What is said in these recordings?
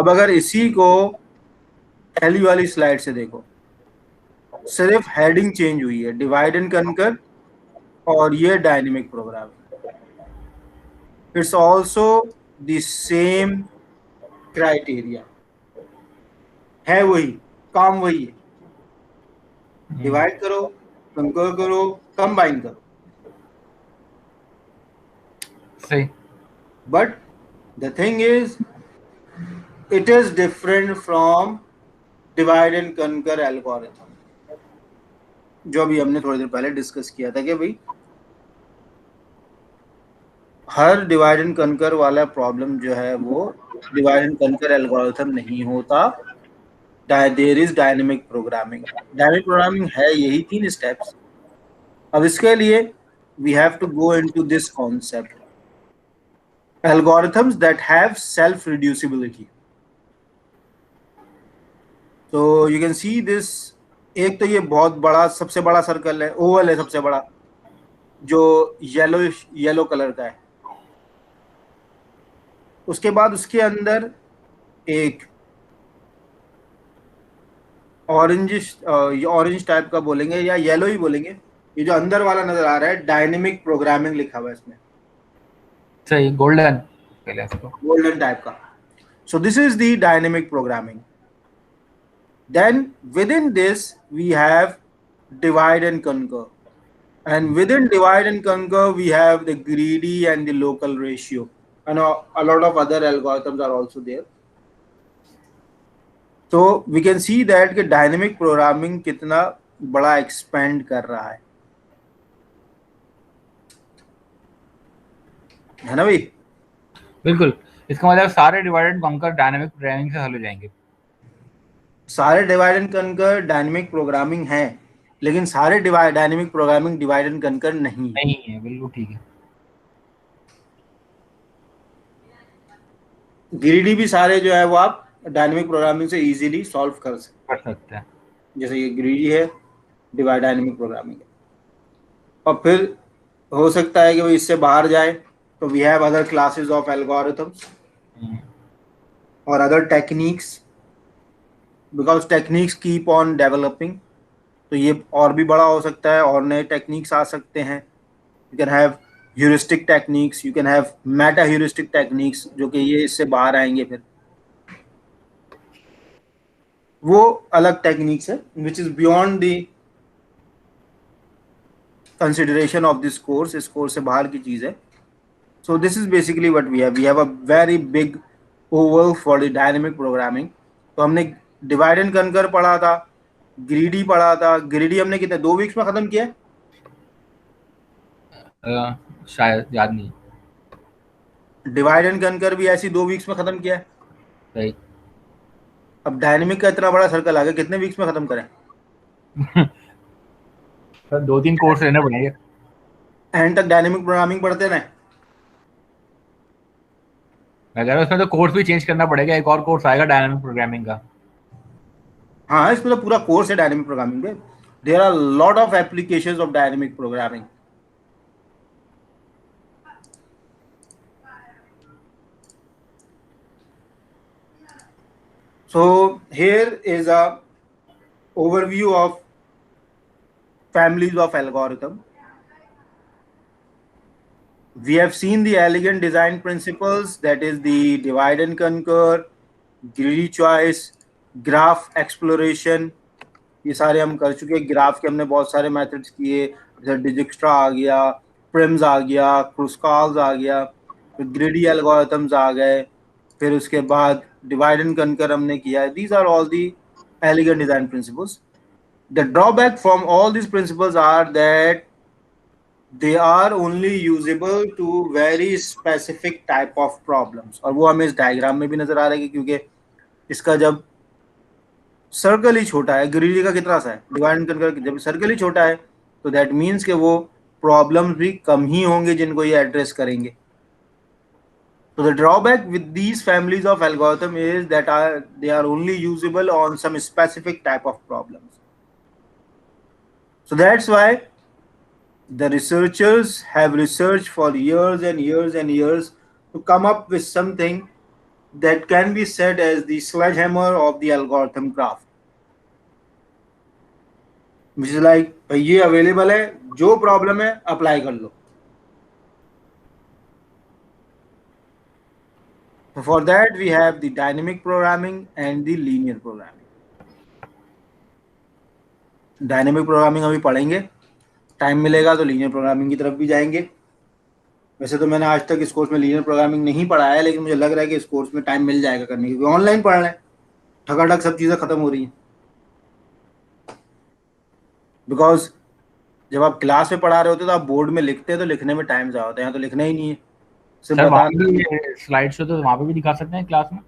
अब अगर इसी को पहली वाली स्लाइड से देखो, सिर्फ हेडिंग चेंज हुई है, डिवाइड एंड कनकर और ये dynamic programming. It's also the same criteria, है वही, काम वही है, डिवाइड करो, कंकर करो, कंबाइन करो। सही। But the thing is it is different from divide and कंकर एल्गोरिथम, जो अभी हमने थोड़ी देर पहले डिस्कस किया था कि भाई हर डिवाइड एंड कंकर वाला प्रॉब्लम जो है वो डिवाइड एंड कंकर एल्गोरिथम नहीं होता, there is dynamic programming. Dynamic programming है यही 3 स्टेप्स। अब इसके लिए we have to go into this concept, algorithms that have self reducibility. So you can see this, एक तो ये बहुत बड़ा, सबसे बड़ा सर्कल है, ओवल है सबसे बड़ा, जो येलो कलर का है। उसके बाद उसके अंदर एक ऑरेंज टाइप का बोलेंगे या येलो ही बोलेंगे, ये जो अंदर वाला नजर आ रहा है डायनेमिक प्रोग्रामिंग लिखा हुआ है इसमें, सही, गोल्डन पहले इसको, गोल्डन टाइप का। सो this is the dynamic programming. Then within this we have divide and conquer, and within divide and conquer we have the greedy and the local ratio, and a lot of other algorithms are also there. So we can see that कि dynamic programming कितना बड़ा expand कर रहा है ना भाई? बिल्कुल। इसका मतलब सारे divide and conquer dynamic programming से हल हो जाएंगे। सारे divide and conquer dynamic programming हैं, लेकिन सारे dynamic programming divide and conquer नहीं है। नहीं है, बिल्कुल ठीक है। ग्रीडी भी सारे जो है वो आप डायनेमिक प्रोग्रामिंग से इजीली सॉल्व कर सकते हैं। जैसे ये ग्रीडी है, डिवाइड डायनेमिक प्रोग्रामिंग है। और फिर हो सकता है कि वो इससे बाहर जाए, तो we have other classes of algorithms or other techniques, because techniques keep on developing. तो ये और भी बड़ा हो सकता है, और नए टेक्निक्स आ सकते हैं। You can have heuristic techniques, you can have Meta heuristic techniques, जो कि ये इससे बाहर आएंगे। फिर वो अलग टेक्निक्स है which is beyond the consideration of this course, इस कोर्स से बाहर की चीज है। So this is basically what we have. We have a very big oval for the dynamic programming. तो हमने डिवाइड एंड कनकर पढ़ा था, ग्रीडी पढ़ा था। ग्रीडी हमने कितने 2 वीक्स में खत्म किया? शायद याद नहीं। डिवाइड एंड कनकर भी ऐसी 2 वीक्स में खत्म किया है। सही। अब डायनेमिक का इतना बड़ा सर्कल आ गया, कितने वीक्स में खत्म करें? सर 2-3 कोर्स लेने पड़ेंगे। एंड तक डायनेमिक प्रोग्रामिंग पढ़ते रहे। अगर उसमें तो कोर्स भी चेंज करना पड़ेगा, एक और कोर्स आएगा डायनामिक प्रोग्रामिंग का। हाँ, इसमें तो पूरा कोर्स है डायनेमिक प्रोग्रामिंग में। There are lot of applications of dynamic programming. So here is a overview of families of algorithm. We have seen the elegant design principles, that is the divide and conquer, greedy choice, graph exploration. ये सारे हम कर चुके हैं। Graph के हमने बहुत सारे मेथड्स किए, जैसे डिजिक्स्ट्रा आ गया, प्रिम्स आ गया, क्रुस्काल्स आ गया, फिर ग्रिडी एल्गोरिथम्स आ गए, फिर उसके बाद डिवाइड एंड कनकर हमने किया है। These are all the elegant design principles. The drawback from all these principles are that they are only usable to very specific type of problems, और वो हमें इस डायग्राम में भी नजर आ रहा है, क्योंकि इसका जब सर्कल ही छोटा है, ग्रीडी का कितना सा है, डिवाइड करके जब सर्कल ही छोटा है, तो दैट मीन्स कि वो प्रॉब्लम्स भी कम ही होंगे जिनको ये एड्रेस करेंगे। So the drawback with these families of algorithm is that they are only usable on some specific type of problems. So that's why the researchers have researched for years and years and years to come up with something that can be said as the sledgehammer of the algorithm craft, which is like भाई ये available है, जो problem है apply कर लो. So for that we have the dynamic programming and the linear programming. Dynamic programming अभी पढ़ेंगे, time मिलेगा तो लीनियर प्रोग्रामिंग की तरफ भी जाएंगे. वैसे तो मैंने आज तक इस कोर्स में लीनियर प्रोग्रामिंग नहीं पढ़ा है, लेकिन मुझे लग रहा है कि इस कोर्स में टाइम मिल जाएगा करने की, क्योंकि ऑनलाइन पढ़ रहे हैं, ठकाठक सब चीज़ें खत्म हो रही हैं. बिकॉज जब आप क्लास में पढ़ा रहे होते हो तो आप बोर्ड में लिखते हैं तो लिखने में टाइम ज़्यादा होता है, यहाँ तो लिखना ही नहीं है, सिर्फ सर वहाँ बताना. भी स्लाइड शो तो वहाँ पे भी दिखा सकते हैं क्लास में.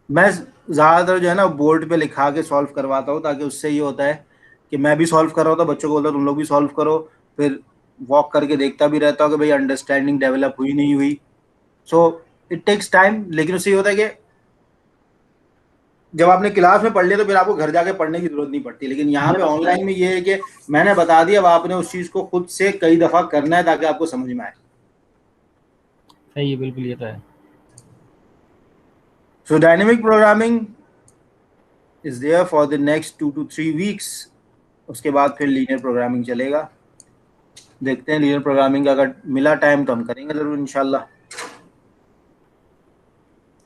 मैं ज़्यादातर जो है ना बोर्ड पे लिखा के सॉल्व करवाता हूँ, ताकि उससे ये होता है कि मैं भी सॉल्व कर रहा होता, बच्चों को बोलता तुम लोग भी सॉल्व करो, फिर वॉक करके देखता भी रहता हूँ कि भाई अंडरस्टैंडिंग डेवलप हुई नहीं हुई. सो इट टेक्स टाइम, लेकिन उससे ये होता है कि जब आपने क्लास में पढ़ लिया तो फिर आपको घर जाके पढ़ने की जरूरत नहीं पड़ती. लेकिन यहाँ पे ऑनलाइन में ये है कि मैंने बता दिया, अब आपने उस चीज़ को खुद से कई दफ़ा करना है ताकि आपको समझ में आए. सही है, बिल्कुल ये तो है. So dynamic programming is there for the next 2 to 3 weeks. उसके बाद फिर लीनियर प्रोग्रामिंग चलेगा. देखते हैं लीनियर प्रोग्रामिंग का अगर मिला टाइम तो हम करेंगे जरूर इंशाल्लाह.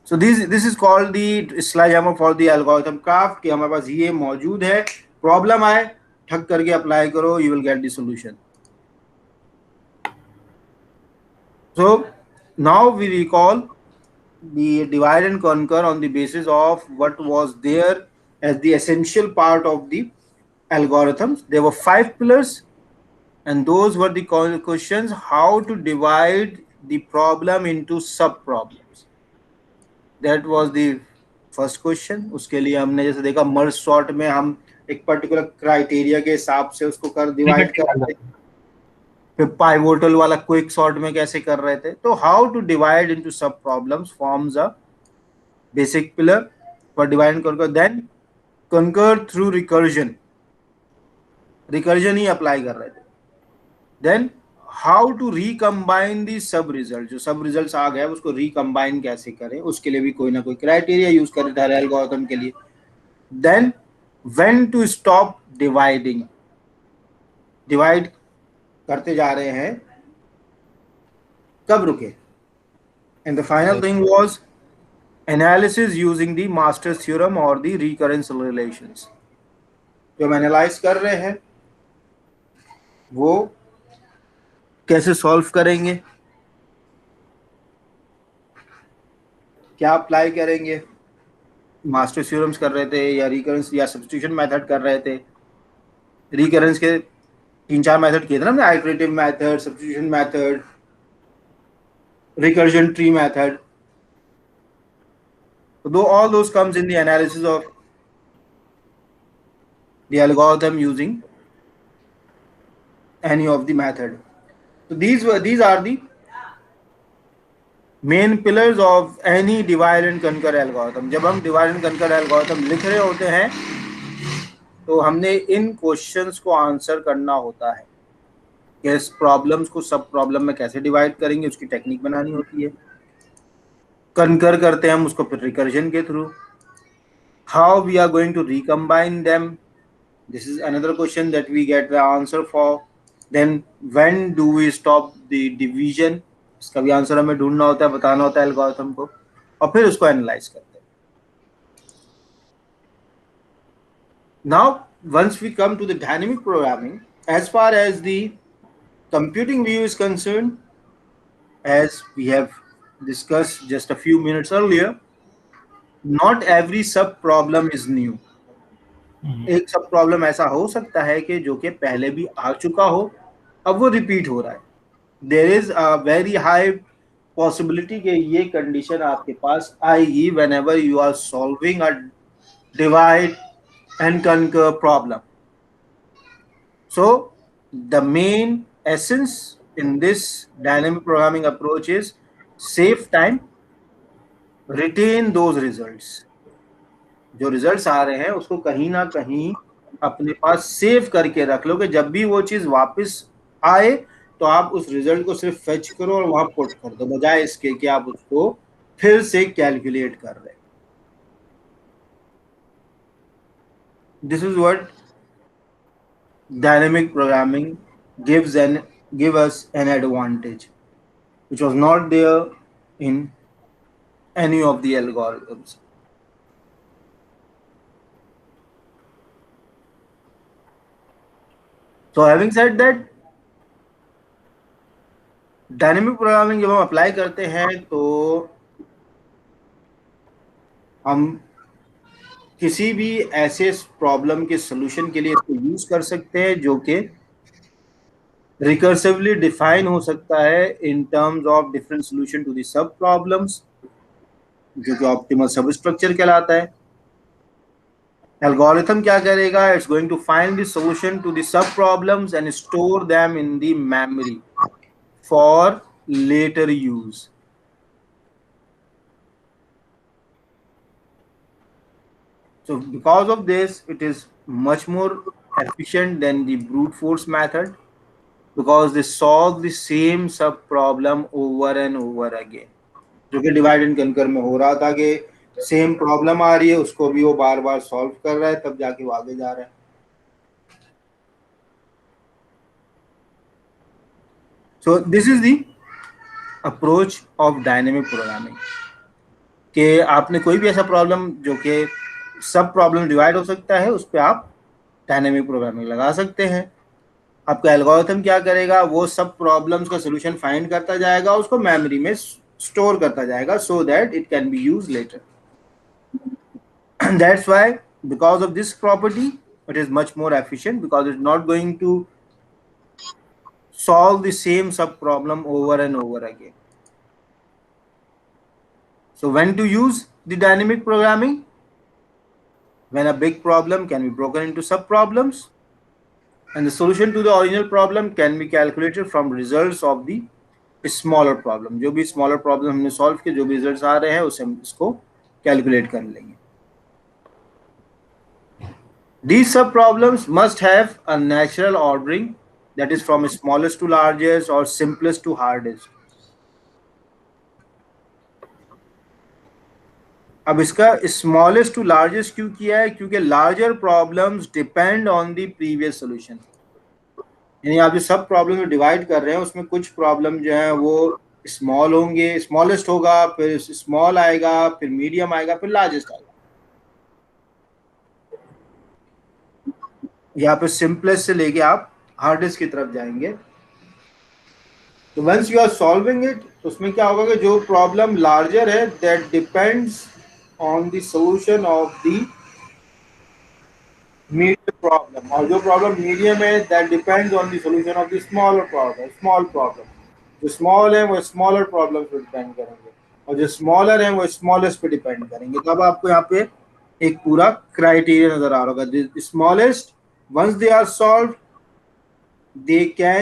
So this is called the sledgehammer for the algorithm craft, कि हमारे पास ये मौजूद है, प्रॉब्लम आए ठक करके अप्लाई करो, you will get the solution. So now we recall the divide and conquer on the basis of what was there as the essential part of the algorithms. There were 5 pillars, and those were the questions: how to divide the problem into sub problems. That was the first question. उसके लिए हमने जैसे देखा merge sort में हम एक particular criteria के हिसाब से उसको कर डिवाइड कर रहे थे, फिर पाइवोटल वाला क्विक सॉर्ट में कैसे कर रहे थे. तो how to divide into sub problems forms a basic pillar for divide and conquer. Then conquer through recursion, recursion ही अप्लाई कर रहे थे. Then how to recombine the sub result, जो सब रिजल्ट आ गए उसको रिकम्बाइन कैसे करें, उसके लिए भी कोई ना कोई क्राइटेरिया यूज कर रहे थे एल्गोरिथम के लिए. Then when to stop dividing, divide करते जा रहे हैं कब रुके. And the final thing was analysis using the master's theorem और द रिकरेंस रिलेशंस. जो हम एनालाइज कर रहे हैं वो कैसे सॉल्व करेंगे, क्या अप्लाई करेंगे, मास्टर थ्योरम्स कर रहे थे या रिकरेंस या सब्स्टिट्यूशन मेथड कर रहे थे. रिकरेंस के 3-4 मेथड किए थे ना हमने, iterative method, substitution method, recursion tree method. So all those comes in the analysis of the algorithm using any of the method. So these are the main pillars of any divide and conquer algorithm. जब हम divide and conquer algorithm लिख रहे होते हैं तो हमने इन questions को answer करना होता है कि इस प्रॉब्लम्स को सब प्रॉब्लम में कैसे डिवाइड करेंगे, उसकी टेक्निक बनानी होती है. कंकर करते हैं हम उसको फिर रिकर्जन के through. How we are going to recombine them, this is another question that we get the answer for. Then when do we stop the division, इसका भी आंसर हमें ढूंढना होता है, बताना होता है एल्गोरिथम को, और फिर उसको एनालाइज करते हैं. Now once we come to the dynamic programming, as far as the computing view is concerned, as we have discussed just a few minutes earlier, not every sub problem is new. एक सब problem ऐसा हो सकता है कि जो कि पहले भी आ चुका हो, अब वो रिपीट हो रहा है. There is a very high possibility कि ये कंडीशन आपके पास आएगी whenever you are solving a divide and conquer problem. So the main essence in this dynamic programming approach is save time, retain those results. जो results आ रहे हैं उसको कहीं ना कहीं अपने पास सेव करके रख लो कि जब भी वो चीज वापस आए तो आप उस रिजल्ट को सिर्फ फेच करो और वहां पुट कर दो, बजाय इसके कि आप उसको फिर से कैलकुलेट कर रहे हैं। This is what dynamic programming give us an advantage which was not there in any of the algorithms. So having said that, dynamic programming जब हम अप्लाई करते हैं तो हम किसी भी ऐसे प्रॉब्लम के सोल्यूशन के लिए इसको यूज कर सकते हैं जो कि रिकर्सिवली डिफाइन हो सकता है in terms of different solution to the sub problems, जो कि ऑप्टिमल सब स्ट्रक्चर कहलाता है। एल्गोरिथम क्या करेगा? It's going to find the solution to the sub problems and store them in the memory for later use. So because of this, it is much more efficient than the brute force method because they solve the same sub problem over and over again. जो कि divide and कंकर में हो रहा था कि same problem आ रही है, उसको भी वो बार बार सॉल्व कर रहा है, तब जाके वो आगे जा रहा है। So this is the approach of dynamic programming कि आपने कोई भी ऐसा प्रॉब्लम जो कि सब प्रॉब्लम डिवाइड हो सकता है, उस पर आप डायनेमिक प्रोग्रामिंग लगा सकते हैं। आपका एल्गोरिथम क्या करेगा? वो सब प्रॉब्लम्स का सॉल्यूशन फाइंड करता जाएगा, उसको मेमोरी में स्टोर करता जाएगा so that it can be used later. That's why because of this property it is much more efficient because it's not going to solve the same sub problem over and over again. So when to use the dynamic programming? When a big problem can be broken into sub problems and the solution to the original problem can be calculated from results of the smaller problem. जो भी smaller problem हमने solve किए, जो भी results आ रहे हैं उसे हम इसको कैलकुलेट कर लेंगे। These sub problems must have a natural ordering that is from smallest to largest or simplest to hardest. अब इसका स्मॉलेस्ट टू लार्जेस्ट क्यों किया है? क्योंकि larger problems depend on the previous solution. यानी आप जो सब प्रॉब्लम में डिवाइड कर रहे हैं उसमें कुछ प्रॉब्लम जो है वो स्मॉल होंगे, स्मॉलेस्ट होगा, फिर स्मॉल आएगा, फिर मीडियम आएगा, फिर लार्जेस्ट आएगा। यहाँ पे सिंपलेस्ट से लेके आप हार्डेस्ट की तरफ जाएंगे। तो once you are solving it, तो उसमें क्या होगा कि जो प्रॉब्लम लार्जर है that depends on the solution of the medium problem, और जो प्रॉब्लम मीडियम है that depends on the solution of the smaller problem. Small problem जो स्मॉल है वो स्मॉलर प्रॉब्लम पे डिपेंड करेंगे, और जो स्मॉलर है वो स्मॉलेस्ट पे डिपेंड करेंगे। तब आपको यहाँ पे एक पूरा क्राइटेरिया नजर आ रहा होगा। Smallest, once they are solved, they can